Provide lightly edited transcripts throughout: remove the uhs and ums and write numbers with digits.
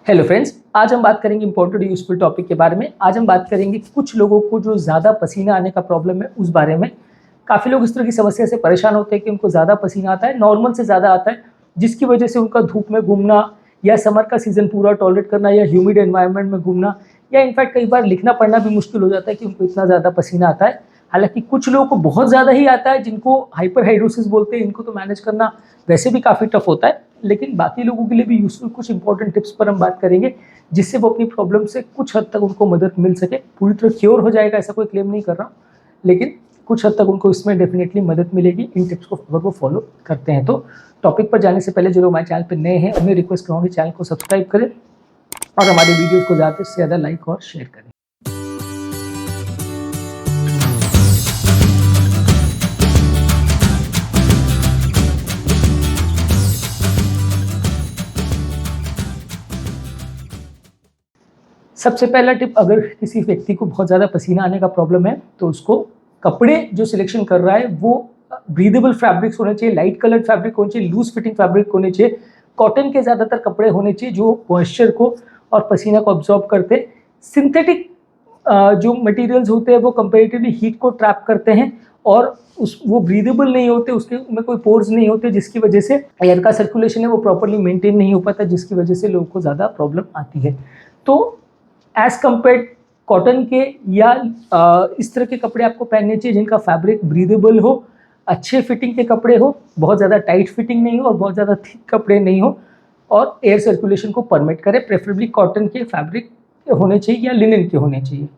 Hello friends, आज हम बात करेंगे इंपॉर्टेंट यूजफुल टॉपिक के बारे में। आज हम बात करेंगे कुछ लोगों को जो ज़्यादा पसीना आने का प्रॉब्लम है उस बारे में। काफ़ी लोग इस तरह की समस्या से परेशान होते हैं कि उनको ज़्यादा पसीना आता है, नॉर्मल से ज़्यादा आता है, जिसकी वजह से उनका धूप में घूमना या समर का सीज़न पूरा टॉलरेट करना या ह्यूमिड एनवायरनमेंट में घूमना या इनफैक्ट कई बार लिखना पढ़ना भी मुश्किल हो जाता है कि उनको इतना ज़्यादा पसीना आता है। हालाँकि कुछ लोगों को बहुत ज़्यादा ही आता है, जिनको हाइपरहाइड्रोसिस बोलते हैं। इनको तो मैनेज करना वैसे भी काफ़ी टफ होता है, लेकिन बाकी लोगों के लिए भी यूजफुल कुछ इंपॉर्टेंट टिप्स पर हम बात करेंगे, जिससे वो अपनी प्रॉब्लम से कुछ हद तक उनको मदद मिल सके। पूरी तरह क्योर हो जाएगा ऐसा कोई क्लेम नहीं कर रहा हूँ, लेकिन कुछ हद तक उनको इसमें डेफिनेटली मदद मिलेगी इन टिप्स को अगर वो फॉलो करते हैं तो। टॉपिक पर जाने से पहले जो लोग हमारे चैनल पर नए हैं उन्हें रिक्वेस्ट करूँगी चैनल को सब्सक्राइब करें और हमारे वीडियो को ज़्यादा से ज़्यादा लाइक और शेयर करें। सबसे पहला टिप, अगर किसी व्यक्ति को बहुत ज़्यादा पसीना आने का प्रॉब्लम है तो उसको कपड़े जो सिलेक्शन कर रहा है वो ब्रीदेबल फैब्रिक्स होने चाहिए, लाइट कलर्ड फैब्रिक होने चाहिए, लूज फिटिंग फैब्रिक होने चाहिए, कॉटन के ज़्यादातर कपड़े होने चाहिए जो मॉइस्चर को और पसीना को अब्जॉर्ब करते हैं। सिंथेटिक जो मटेरियल्स होते हैं वो कंपेरेटिवली हीट को ट्रैप करते हैं और वो ब्रीदेबल नहीं होते, उसके में कोई पोर्स नहीं होते, जिसकी वजह से एयर का सर्कुलेशन है वो प्रॉपरली मेंटेन नहीं हो पाता, जिसकी वजह से लोगों को ज़्यादा प्रॉब्लम आती है। तो एज़ कम्पेयर कॉटन के या इस तरह के कपड़े आपको पहनने चाहिए जिनका फैब्रिक ब्रीदेबल हो, अच्छे फिटिंग के कपड़े हो, बहुत ज़्यादा टाइट फिटिंग नहीं हो और बहुत ज़्यादा थिक कपड़े नहीं हो और एयर सर्कुलेशन को परमिट करे। प्रेफरेबली कॉटन के फैब्रिक होने चाहिए या लिनन के होने चाहिए।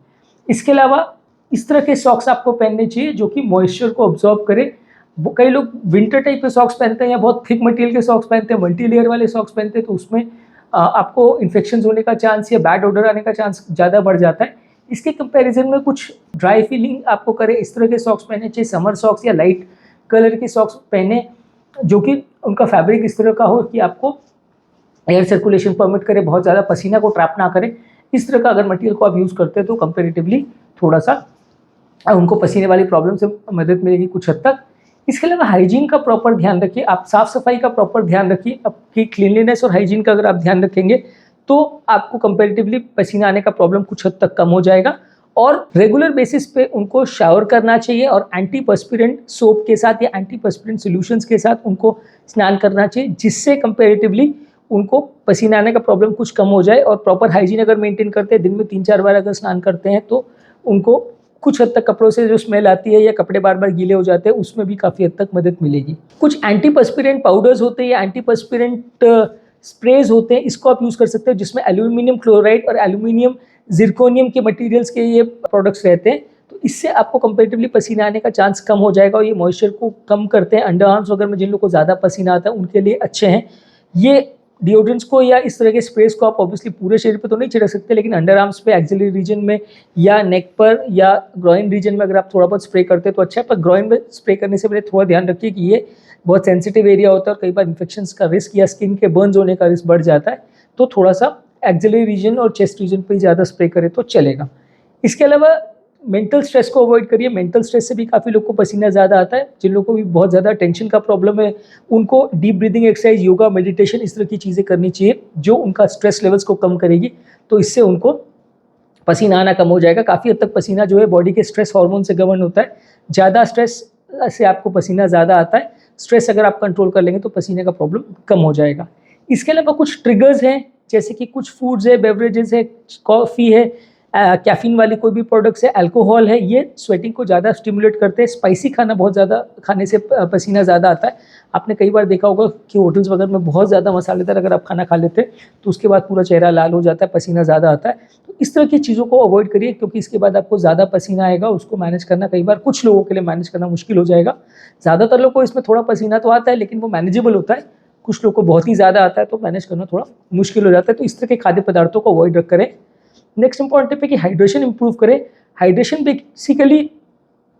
इसके अलावा इस तरह के सॉक्स आपको पहनने चाहिए जो कि मॉइस्चर को ऑब्जॉर्ब करे। कई लोग विंटर टाइप के सॉक्स पहनते हैं या बहुत थिक मटेरियल के सॉक्स पहनते हैं, मल्टी लेयर वाले सॉक्स पहनते हैं, तो उसमें आपको इन्फेक्शन होने का चांस या बैड ऑर्डर आने का चांस ज़्यादा बढ़ जाता है। इसके कंपैरिजन में कुछ ड्राई फीलिंग आपको करे इस तरह के सॉक्स पहने चाहिए, समर सॉक्स या लाइट कलर के सॉक्स पहने जो कि उनका फैब्रिक इस तरह का हो कि आपको एयर सर्कुलेशन परमिट करे, बहुत ज़्यादा पसीना को ट्रैप ना करे। इस तरह का अगर मटेरियल को आप यूज़ करते हैं तो कंपेरेटिवली थोड़ा सा उनको पसीने वाली प्रॉब्लम से मदद मिलेगी कुछ हद तक। इसके अलावा हाइजीन का प्रॉपर ध्यान रखिए, आप साफ़ सफाई का प्रॉपर ध्यान रखिए। आपकी क्लीनलीनेस और हाइजीन का अगर आप ध्यान रखेंगे तो आपको कंपैरेटिवली पसीना आने का प्रॉब्लम कुछ हद तक कम हो जाएगा। और रेगुलर बेसिस पे उनको शावर करना चाहिए और एंटीपर्स्पिरेंट सोप के साथ या एंटीपर्स्पिरेंट सॉल्यूशंस के साथ उनको स्नान करना चाहिए, जिससे कंपैरेटिवली उनको पसीना आने का प्रॉब्लम कुछ कम हो जाए। और प्रॉपर हाइजीन अगर मेंटेन करते हैं, दिन में 3-4 बार अगर स्नान करते हैं तो उनको कुछ हद तक कपड़ों से जो स्मेल आती है या कपड़े बार बार गीले हो जाते हैं उसमें भी काफ़ी हद तक मदद मिलेगी। कुछ एंटीपर्स्पिरेंट पाउडर्स होते हैं या एंटीपर्स्पिरेंट स्प्रेज होते हैं, इसको आप यूज़ कर सकते हो, जिसमें एल्यूमिनियम क्लोराइड और एल्यूमिनियम जिरकोनियम के मटेरियल्स के ये प्रोडक्ट्स रहते हैं। तो इससे आपको कंपेरेटिवली पसीना आने का चांस कम हो जाएगा और ये मॉइस्चर को कम करते हैं। अंडर आर्म्स वगैरह में जिन लोगों को ज़्यादा पसीना आता है उनके लिए अच्छे हैं ये डिओड्रेंट्स को या इस तरह के स्प्रेस को। आप ऑब्वियसली पूरे शरीर पे तो नहीं छिड़क सकते, लेकिन अंडर आर्म्स पे, एक्सिलरी रीजन में या नेक पर या ग्रॉइन रीजन में अगर आप थोड़ा बहुत स्प्रे करते हैं तो अच्छा है। पर ग्रॉइन में स्प्रे करने से पहले थोड़ा ध्यान रखिए कि ये बहुत सेंसिटिव एरिया होता है और कई बार इन्फेक्शंस का रिस्क या स्किन के बर्न्स होने का रिस्क बढ़ जाता है, तो थोड़ा सा एक्सिलरी रीजन और चेस्ट रीजन पर ही ज़्यादा स्प्रे करें तो चलेगा। इसके अलावा मेंटल स्ट्रेस को अवॉइड करिए। मेंटल स्ट्रेस से भी काफ़ी लोग को पसीना ज़्यादा आता है। जिन लोगों को भी बहुत ज़्यादा टेंशन का प्रॉब्लम है उनको deep breathing exercise, yoga, meditation इस तरह की चीज़ें करनी चाहिए जो उनका स्ट्रेस लेवल्स को कम करेगी, तो इससे उनको पसीना आना कम हो जाएगा। काफ़ी हद तक पसीना जो है बॉडी के स्ट्रेस हार्मोन से गवर्न होता है। ज़्यादा स्ट्रेस से आपको पसीना ज़्यादा आता है। स्ट्रेस अगर आप कंट्रोल कर लेंगे तो पसीने का प्रॉब्लम कम हो जाएगा। इसके अलावा कुछ ट्रिगर्स हैं, जैसे कि कुछ फूड्स है, बेवरेजेस है, कॉफ़ी है, कैफीन वाली कोई भी प्रोडक्ट्स है, अल्कोहल है, ये स्वेटिंग को ज़्यादा स्टिमुलेट करते हैं। स्पाइसी खाना बहुत ज़्यादा खाने से पसीना ज़्यादा आता है। आपने कई बार देखा होगा कि होटल्स वगैरह में बहुत ज़्यादा मसालेदार अगर आप खाना खा लेते हैं तो उसके बाद पूरा चेहरा लाल हो जाता है, पसीना ज़्यादा आता है। तो इस तरह की चीज़ों को अवॉइड करिए, क्योंकि इसके बाद आपको ज़्यादा पसीना आएगा, उसको मैनेज करना कई बार कुछ लोगों के लिए मैनेज करना मुश्किल हो जाएगा। ज़्यादातर लोगों को इसमें थोड़ा पसीना तो आता है लेकिन वो मैनेजेबल होता है। कुछ लोगों को बहुत ही ज़्यादा आता है तो मैनेज करना थोड़ा मुश्किल हो जाता है। तो इस तरह के खाद्य पदार्थों को अवॉइड करें। नेक्स्ट इंपॉर्टेंट टिप है कि हाइड्रेशन इंप्रूव करें। हाइड्रेशन बेसिकली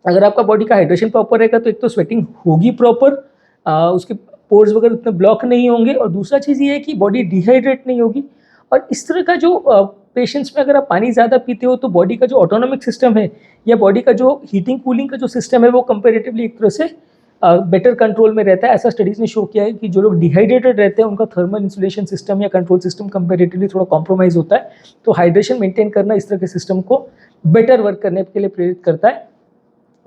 अगर आपका बॉडी का हाइड्रेशन प्रॉपर रहेगा तो एक तो स्वेटिंग होगी प्रॉपर, उसके पोर्स वगैरह उतने ब्लॉक नहीं होंगे, और दूसरा चीज़ ये है कि बॉडी डिहाइड्रेट नहीं होगी। और इस तरह का जो पेशेंट्स में अगर आप पानी ज़्यादा पीते हो तो बॉडी का जो ऑटोनॉमिक सिस्टम है या बॉडी का जो हीटिंग कूलिंग का जो सिस्टम है वो कंपेरेटिवली एक तरह से बेटर कंट्रोल में रहता है। ऐसा स्टडीज़ ने शो किया है कि जो लोग डिहाइड्रेटेड रहते हैं उनका थर्मल इंसुलेशन सिस्टम या कंट्रोल सिस्टम कंपेरेटिवली थोड़ा कॉम्प्रोमाइज़ होता है। तो हाइड्रेशन मेंटेन करना इस तरह के सिस्टम को बेटर वर्क करने के लिए प्रेरित करता है।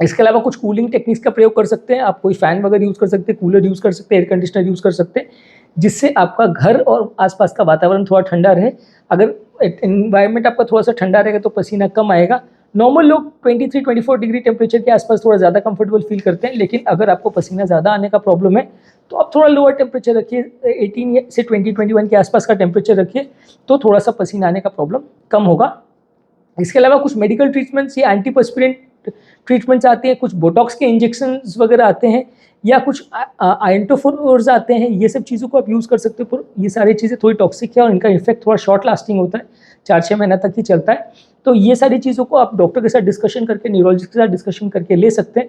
इसके अलावा कुछ कूलिंग टेक्निक्स का प्रयोग कर सकते हैं आप, कोई फ़ैन वगैरह यूज़ कर सकते हैं, कूलर यूज़ कर सकते हैं, एयर कंडीशनर यूज़ कर सकते हैं, जिससे आपका घर और आसपास का वातावरण थोड़ा ठंडा रहे। अगर एनवायरनमेंट आपका थोड़ा सा ठंडा रहेगा तो पसीना कम आएगा। नॉर्मल लोग 23-24 डिग्री टेम्परेचर के आसपास थोड़ा ज़्यादा कंफर्टेबल फील करते हैं, लेकिन अगर आपको पसीना ज़्यादा आने का प्रॉब्लम है तो आप थोड़ा लोअर टेम्परेचर रखिए, 18 से 20-21 के आसपास का टेम्परेचर रखिए, तो थोड़ा सा पसीना आने का प्रॉब्लम कम होगा। इसके अलावा कुछ मेडिकल ट्रीटमेंट्स या एंटीपर्स्पिरेंट ट्रीटमेंट्स आते हैं, कुछ बोटॉक्स के इंजेक्शंस वगैरह आते हैं, या कुछ आइंटोफोर्स आते हैं। ये सब चीज़ों को आप यूज़ कर सकते हो, पर ये सारी चीज़ें थोड़ी टॉक्सिक है और इनका इफेक्ट थोड़ा शॉर्ट लास्टिंग होता है, 4-6 महीना तक ही चलता है। तो ये सारी चीज़ों को आप डॉक्टर के साथ डिस्कशन करके, न्यूरोलॉजिस्ट के साथ डिस्कशन करके ले सकते हैं।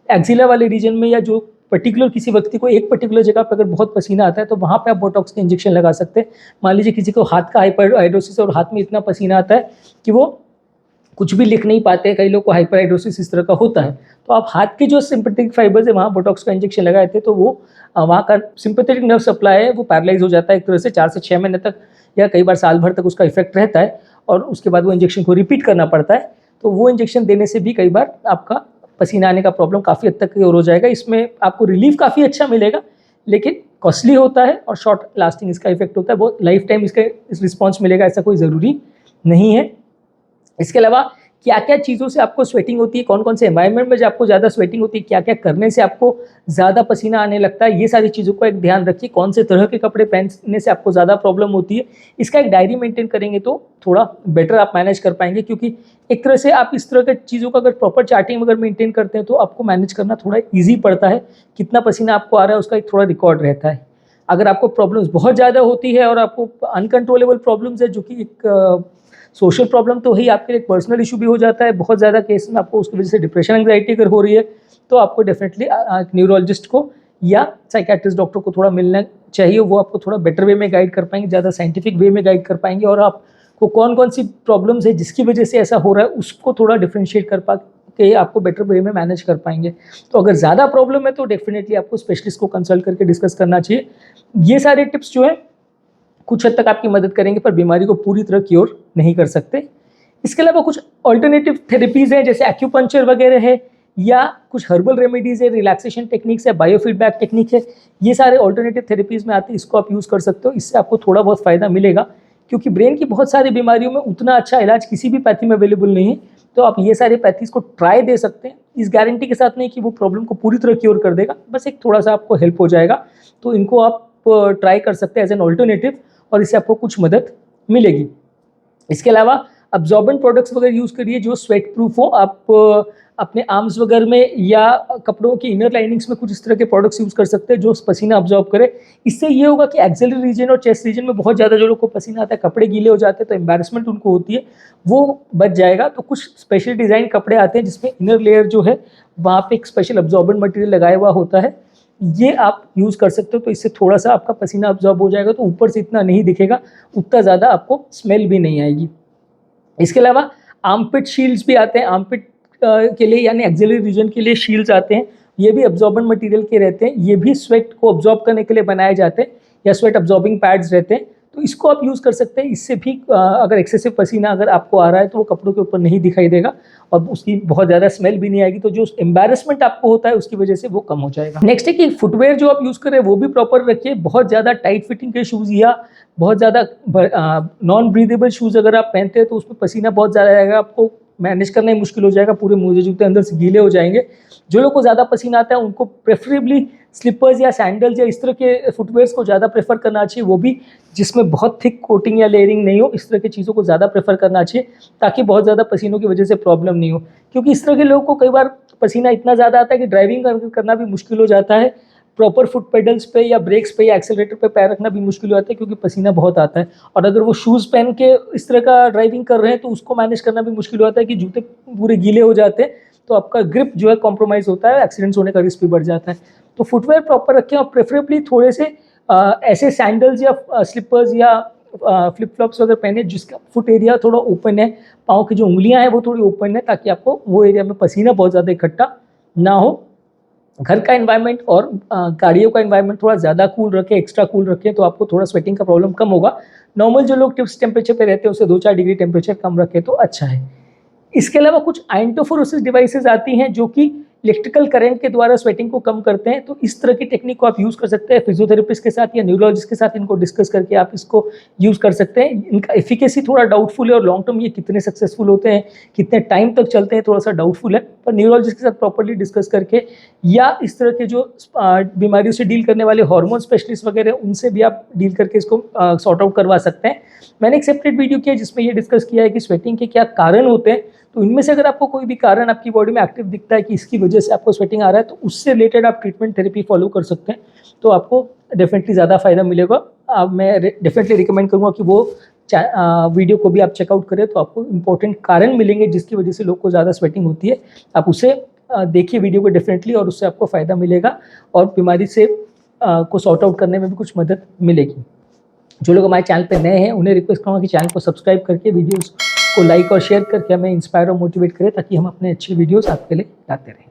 एक्जिला वाले रीजन में या जो पर्टिकुलर किसी व्यक्ति को एक पर्टिकुलर जगह पर अगर बहुत पसीना आता है तो वहाँ पे आप बोटॉक्स के इंजेक्शन लगा सकते हैं। मान लीजिए किसी को हाथ का हाइपरहाइड्रोसिस और हाथ में इतना पसीना आता है कि वो कुछ भी लिख नहीं पाते, कई लोग को हाइपरहाइड्रोसिस इस तरह का होता है, तो आप हाथ के जो सिंपैथेटिक फाइबर्स है वहाँ बोटॉक्स का इंजेक्शन लगाए थे तो वो वहाँ का सिंपैथेटिक नर्व सप्लाई है वो पैरालाइज हो जाता है एक तरह से। 4 से 6 महीने तक या कई बार साल भर तक उसका इफेक्ट रहता है और उसके बाद वो इंजेक्शन को रिपीट करना पड़ता है। तो वो इंजेक्शन देने से भी कई बार आपका पसीना आने का प्रॉब्लम काफ़ी हद तक क्योर हो जाएगा। इसमें आपको रिलीफ काफ़ी अच्छा मिलेगा, लेकिन कॉस्टली होता है और शॉर्ट लास्टिंग इसका इफेक्ट होता है। बहुत लाइफ टाइम इसका रिस्पॉन्स मिलेगा ऐसा कोई ज़रूरी नहीं है। इसके अलावा क्या क्या चीज़ों से आपको स्वेटिंग होती है, कौन कौन से एनवायरनमेंट में जो आपको ज़्यादा स्वेटिंग होती है, क्या क्या करने से आपको ज़्यादा पसीना आने लगता है, ये सारी चीज़ों को एक ध्यान रखिए। कौन से तरह के कपड़े पहनने से आपको ज़्यादा प्रॉब्लम होती है, इसका एक डायरी मेंटेन करेंगे तो थोड़ा बेटर आप मैनेज कर पाएंगे। क्योंकि एक तरह से आप इस तरह के चीज़ों का अगर प्रॉपर चार्टिंग अगर मेंटेन करते हैं तो आपको मैनेज करना थोड़ा ईजी पड़ता है। कितना पसीना आपको आ रहा है उसका एक थोड़ा रिकॉर्ड रहता है। अगर आपको प्रॉब्लम्स बहुत ज़्यादा होती है और आपको अनकंट्रोलेबल प्रॉब्लम्स है, जो कि एक सोशल प्रॉब्लम तो ही आपके लिए एक पर्सनल इशू भी हो जाता है, बहुत ज़्यादा केस में आपको उसकी वजह से डिप्रेशन एंग्जाइटी अगर हो रही है तो आपको डेफिनेटली न्यूरोलॉजिस्ट को या साइकेट्रिस्ट डॉक्टर को थोड़ा मिलना चाहिए। वो आपको थोड़ा बेटर वे में गाइड कर पाएंगे, ज़्यादा साइंटिफिक वे में गाइड कर पाएंगे, और आपको कौन कौन सी प्रॉब्लम्स है जिसकी वजह से ऐसा हो रहा है उसको थोड़ा डिफ्रेंशिएट कर पा के आपको बेटर वे में मैनेज कर पाएंगे। तो अगर ज़्यादा प्रॉब्लम है तो डेफिनेटली आपको स्पेशलिस्ट को कंसल्ट करके डिस्कस करना चाहिए। ये सारे टिप्स जो है कुछ हद तक आपकी मदद करेंगे पर बीमारी को पूरी तरह क्योर नहीं कर सकते। इसके अलावा कुछ ऑल्टरनेटिव थेरेपीज़ हैं जैसे एक्यूपंक्चर वगैरह है, या कुछ हर्बल रेमेडीज़ है, रिलैक्सेशन टेक्निक्स है, बायोफीडबैक टेक्निक है। ये सारे ऑल्टरनेटिव थेरेपीज़ में आते हैं, इसको आप यूज़ कर सकते हो। इससे आपको थोड़ा बहुत फ़ायदा मिलेगा, क्योंकि ब्रेन की बहुत सारी बीमारियों में उतना अच्छा इलाज किसी भी पैथी में अवेलेबल नहीं है। तो आप ये सारे पैथीज़ को ट्राई दे सकते हैं, इस गारंटी के साथ नहीं कि वो प्रॉब्लम को पूरी तरह क्योर कर देगा, बस एक थोड़ा सा आपको हेल्प हो जाएगा। तो इनको आप ट्राई कर सकते हैं एज एन ऑल्टरनेटिव, और इससे आपको कुछ मदद मिलेगी। इसके अलावा अब्जॉर्बेंट प्रोडक्ट्स वगैरह यूज़ करिए जो स्वेट प्रूफ हो। आप अपने आर्म्स वगैरह में या कपड़ों की इनर लाइनिंग्स में कुछ इस तरह के प्रोडक्ट्स यूज़ कर सकते हैं जो पसीना अब्जॉर्ब करे। इससे ये होगा कि एक्सिलरी रीजन और चेस्ट रीजन में बहुत ज़्यादा जो लोग को पसीना आता है, कपड़े गीले हो जाते हैं तो एम्बैरेसमेंट उनको होती है, वो बच जाएगा। तो कुछ स्पेशल डिज़ाइन कपड़े आते हैं जिसमें इनर लेयर जो है वहाँ पे एक स्पेशल अब्जॉर्बेंट मटेरियल लगाया हुआ होता है, ये आप यूज़ कर सकते हो। तो इससे थोड़ा सा आपका पसीना अब्जॉर्ब हो जाएगा, तो ऊपर से इतना नहीं दिखेगा, उतना ज़्यादा आपको स्मेल भी नहीं आएगी। इसके अलावा आर्मपिट शील्ड्स भी आते हैं, आर्मपिट के लिए यानी एक्सिलरी रीजन के लिए शील्ड्स आते हैं। ये भी अब्जॉर्बेंट मटेरियल के रहते हैं, ये भी स्वेट को अब्जॉर्ब करने के लिए बनाए जाते हैं, या स्वेट अब्जॉर्बिंग पैड्स रहते हैं। तो इसको आप यूज़ कर सकते हैं। इससे भी अगर एक्सेसिव पसीना अगर आपको आ रहा है तो वो कपड़ों के ऊपर नहीं दिखाई देगा और उसकी बहुत ज़्यादा स्मेल भी नहीं आएगी। तो जो एम्बैरेसमेंट आपको होता है उसकी वजह से वो कम हो जाएगा। नेक्स्ट है कि फुटवेयर जो आप यूज़ करें वो भी प्रॉपर रखिए। बहुत ज़्यादा टाइट फिटिंग के शूज़ या बहुत ज़्यादा नॉन ब्रीदेबल शूज़ अगर आप पहनते हैं तो उसमें पसीना बहुत ज़्यादा आएगा, आपको मैनेज करना ही मुश्किल हो जाएगा, पूरे मोजे जूते अंदर से गीले हो जाएंगे। जो लोग को ज़्यादा पसीना आता है उनको प्रेफरेबली स्लीपर्स या सैंडल्स या इस तरह के फुटवेयर्स को ज़्यादा प्रेफर करना चाहिए, वो भी जिसमें बहुत थिक कोटिंग या लेयरिंग नहीं हो। इस तरह की चीज़ों को ज़्यादा प्रेफर करना चाहिए ताकि बहुत ज़्यादा पसीनों की वजह से प्रॉब्लम नहीं हो। क्योंकि इस तरह के लोगों को कई बार पसीना इतना ज़्यादा आता है कि ड्राइविंग करना भी मुश्किल हो जाता है, प्रॉपर फुट पेडल्स पे या ब्रेक्स पे या एक्सेलरेटर पे पैर रखना भी मुश्किल हो जाता है क्योंकि पसीना बहुत आता है। और अगर वो शूज़ पहन के इस तरह का ड्राइविंग कर रहे हैं तो उसको मैनेज करना भी मुश्किल हो जाता है कि जूते पूरे गीले हो जाते हैं, तो आपका ग्रिप जो है कॉम्प्रोमाइज़ होता है, एक्सीडेंट्स होने का रिस्क भी बढ़ जाता है। तो फुटवेयर प्रॉपर रखें और प्रेफरेबली थोड़े से ऐसे सैंडल्स या स्लीपर्स या फ्लिप फ्लॉप्स वगैरह पहने जिसका फुट एरिया थोड़ा ओपन है, पाँव की जो उंगलियां हैं वो थोड़ी ओपन है, ताकि आपको वो एरिया में पसीना बहुत ज़्यादा इकट्ठा ना हो। घर का एनवायरनमेंट और गाड़ियों का एनवायरनमेंट थोड़ा ज़्यादा कूल रखें, एक्स्ट्रा कूल रखें, तो आपको थोड़ा स्वेटिंग का प्रॉब्लम कम होगा। नॉर्मल जो लोग टिप्स टेम्परेचर पे रहते हैं उससे 2-4 डिग्री टेम्परेचर कम रखें तो अच्छा है। इसके अलावा कुछ आइंटोफोरोसिस डिवाइसेस आती हैं जो कि इलेक्ट्रिकल करंट के द्वारा स्वेटिंग को कम करते हैं, तो इस तरह की टेक्निक को आप यूज़ कर सकते हैं फिजियोथेरेपिस्ट के साथ या न्यूरोलॉजिस्ट के साथ, इनको डिस्कस करके आप इसको यूज़ कर सकते हैं। इनका एफिकेसी थोड़ा डाउटफुल है और लॉन्ग टर्म ये कितने सक्सेसफुल होते हैं, कितने टाइम तक चलते हैं, थोड़ा सा डाउटफुल है। पर न्यूरोलॉजिस्ट के साथ प्रॉपर्ली डिस्कस करके या इस तरह के जो बीमारियों से डील करने वाले हार्मोन स्पेशलिस्ट वगैरह, उनसे भी आप डील करके इसको सॉर्ट आउट करवा सकते हैं। मैंने एक सेपरेट वीडियो किया जिसमें ये डिस्कस किया है कि स्वेटिंग के क्या कारण होते हैं, तो इनमें से अगर आपको कोई भी कारण आपकी बॉडी में एक्टिव दिखता है कि इसकी वजह से आपको स्वेटिंग आ रहा है, तो उससे रिलेटेड आप ट्रीटमेंट थेरेपी फॉलो कर सकते हैं, तो आपको डेफिनेटली ज़्यादा फायदा मिलेगा। मैं डेफिनेटली रिकमेंड करूँगा कि वो वीडियो को भी आप चेकआउट करें, तो आपको इंपॉर्टेंट कारण मिलेंगे जिसकी वजह से लोग को ज़्यादा स्वेटिंग होती है। आप उसे देखिए वीडियो को डेफिनेटली, और उससे आपको फ़ायदा मिलेगा और बीमारी से को सॉर्ट आउट करने में भी कुछ मदद मिलेगी। जो लोग हमारे चैनल पे नए हैं उन्हें रिक्वेस्ट करूँगा कि चैनल को सब्सक्राइब करके वीडियोस को लाइक और शेयर करके हमें इंस्पायर और मोटिवेट करें, ताकि हम अपने अच्छे वीडियोस आपके लिए लाते रहें।